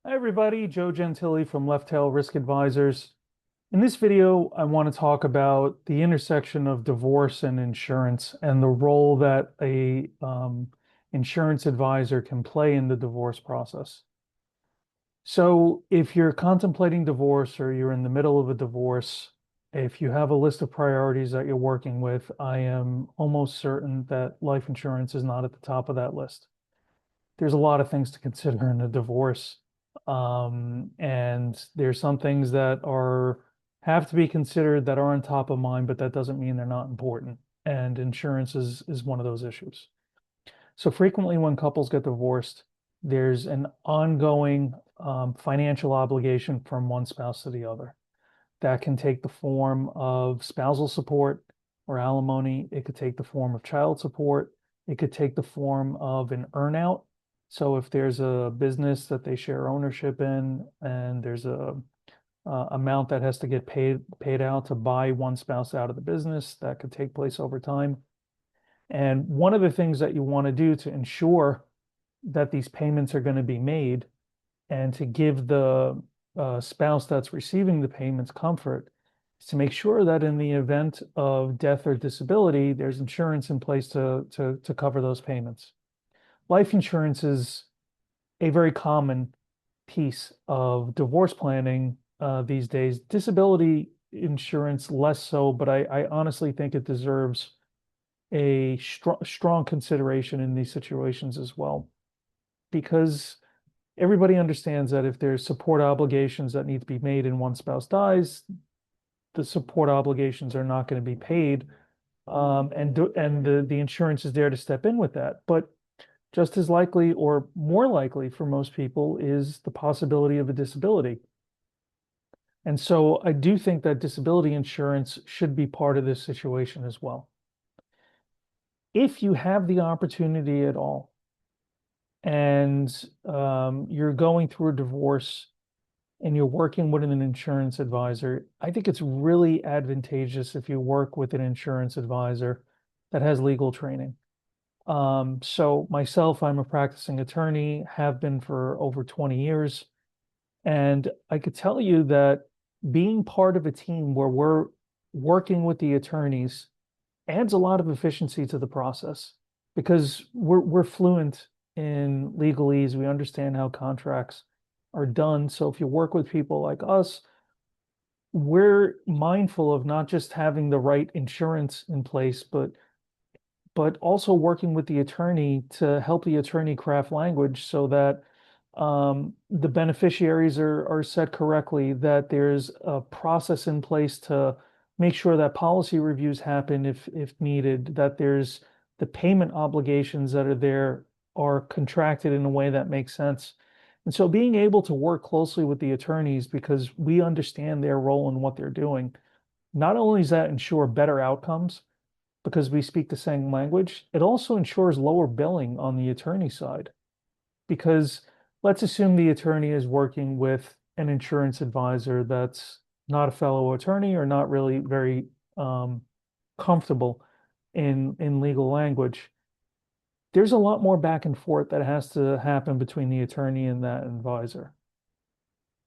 Hi everybody, Joe Gentili from Left Tail Risk Advisors. In this video, I want to talk about the intersection of divorce and insurance and the role that a insurance advisor can play in the divorce process. So if you're contemplating divorce or you're in the middle of a divorce, if you have a list of priorities that you're working with, I am almost certain that life insurance is not at the top of that list. There's a lot of things to consider in a divorce. And there's some things that are have to be considered that are on top of mind, but that doesn't mean they're not important. And insurance is one of those issues. So frequently when couples get divorced, there's an ongoing financial obligation from one spouse to the other. That can take the form of spousal support or alimony. It could take the form of child support. It could take the form of an earnout. So if there's a business that they share ownership in and there's a amount that has to get paid out to buy one spouse out of the business, that could take place over time. And one of the things that you want to do to ensure that these payments are going to be made and to give the spouse that's receiving the payments comfort is to make sure that in the event of death or disability, there's insurance in place to cover those payments. Life insurance is a very common piece of divorce planning these days. Disability insurance, less so, but I honestly think it deserves a strong consideration in these situations as well, because everybody understands that if there's support obligations that need to be made and one spouse dies, the support obligations are not going to be paid, and the insurance is there to step in with that. But just as likely or more likely for most people is the possibility of a disability. And so I do think that disability insurance should be part of this situation as well. If you have the opportunity at all and you're going through a divorce and you're working with an insurance advisor, I think it's really advantageous if you work with an insurance advisor that has legal training. So myself, I'm a practicing attorney, have been for over 20 years. And I could tell you that being part of a team where we're working with the attorneys adds a lot of efficiency to the process because we're fluent in legalese. We understand how contracts are done. So if you work with people like us, we're mindful of not just having the right insurance in place, but also working with the attorney to help the attorney craft language so that the beneficiaries are set correctly, that there's a process in place to make sure that policy reviews happen if needed, that there's the payment obligations that are there are contracted in a way that makes sense. And so being able to work closely with the attorneys because we understand their role and what they're doing, not only does that ensure better outcomes, because we speak the same language, it also ensures lower billing on the attorney side. Because let's assume the attorney is working with an insurance advisor that's not a fellow attorney or not really very um, comfortable in legal language. There's a lot more back and forth that has to happen between the attorney and that advisor,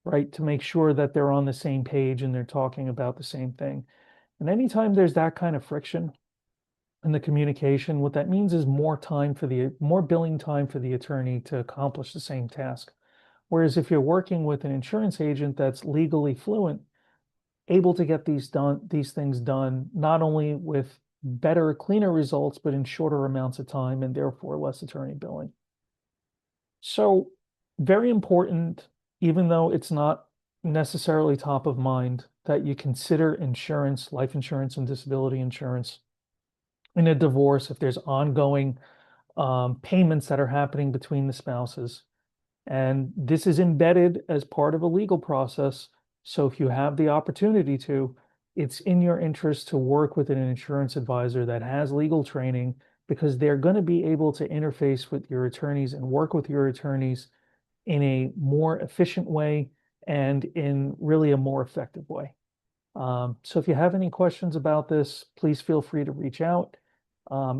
right? To make sure that they're on the same page and they're talking about the same thing. And anytime there's that kind of friction, and the communication, what that means is more billing time for the attorney to accomplish the same task. Whereas if you're working with an insurance agent that's legally fluent, able to get these things done, not only with better, cleaner results, but in shorter amounts of time and therefore less attorney billing. So very important, even though it's not necessarily top of mind, that you consider insurance, life insurance and disability insurance in a divorce if there's ongoing payments that are happening between the spouses. And this is embedded as part of a legal process. So if you have the opportunity to, it's in your interest to work with an insurance advisor that has legal training because they're going to be able to interface with your attorneys and work with your attorneys in a more efficient way and in really a more effective way. So if you have any questions about this, please feel free to reach out.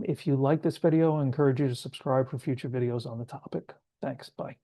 If you like this video, I encourage you to subscribe for future videos on the topic. Thanks. Bye.